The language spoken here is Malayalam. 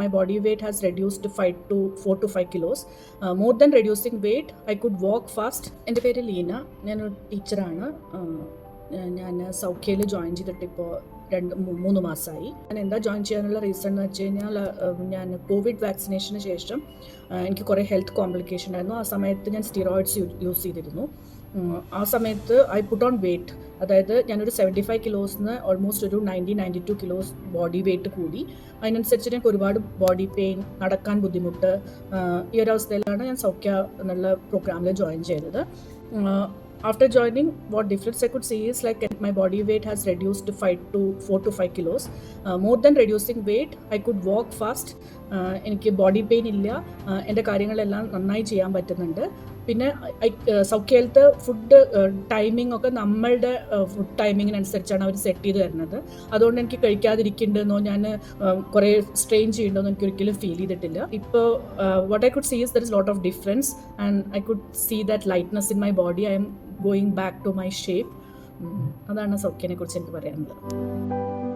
my body weight has reduced to 4 to 5 kilos. More than reducing weight, I could walk fast. എൻ്റെ പേര് ലീന, ഞാനൊരു ടീച്ചറാണ്. ഞാൻ സൗഖ്യയിൽ ജോയിൻ ചെയ്തിട്ട് ഇപ്പോൾ 3 മാസമായി. ഞാൻ എന്താ ജോയിൻ ചെയ്യാനുള്ള റീസൺ എന്ന് വെച്ച് കഴിഞ്ഞാൽ, ഞാൻ കോവിഡ് വാക്സിനേഷന് ശേഷം എനിക്ക് കുറേ ഹെൽത്ത് കോംപ്ലിക്കേഷൻ ആയിരുന്നു. ആ സമയത്ത് ഞാൻ സ്റ്റിറോയിഡ്സ് യൂസ് ചെയ്തിരുന്നു. ആ സമയത്ത് ഐ പുട്ട് ഓൺ വെയ്റ്റ്, അതായത് ഞാനൊരു 75 കിലോസിന് ഓൾമോസ്റ്റ് ഒരു 92 കിലോസ് ബോഡി വെയ്റ്റ് കൂടി. അതിനനുസരിച്ച് എനിക്ക് ഒരുപാട് ബോഡി പെയിൻ, നടക്കാൻ ബുദ്ധിമുട്ട്. ഈ ഒരു അവസ്ഥയിലാണ് ഞാൻ സൗഖ്യ എന്നുള്ള പ്രോഗ്രാമിൽ ജോയിൻ ചെയ്തത്. After joining, what difference I could see is like my body weight has reduced to 4 to 5 kilos. More than reducing weight, I could walk fast. എനിക്ക് ബോഡി പെയിൻ ഇല്ല, എൻ്റെ കാര്യങ്ങളെല്ലാം നന്നായി ചെയ്യാൻ പറ്റുന്നുണ്ട്. പിന്നെ സൗഖ്യയിലത്തെ ഫുഡ് ടൈമിംഗ് ഒക്കെ നമ്മളുടെ ഫുഡ് ടൈമിങ്ങിനനുസരിച്ചാണ് അവർ സെറ്റ് ചെയ്ത് തരുന്നത്. അതുകൊണ്ട് എനിക്ക് കഴിക്കാതിരിക്കേണ്ടതെന്നോ ഞാൻ കുറേ സ്ട്രെയിൻ ചെയ്യേണ്ടതെന്നോ എനിക്ക് ഒരിക്കലും ഫീൽ ചെയ്തിട്ടില്ല. ഇപ്പോൾ what I could see is there is lot of difference and I could see that lightness in my body. I am going back to my shape. അതാണ് സൗഖ്യനെ കുറിച്ച് എനിക്ക് പറയാനുള്ളത്.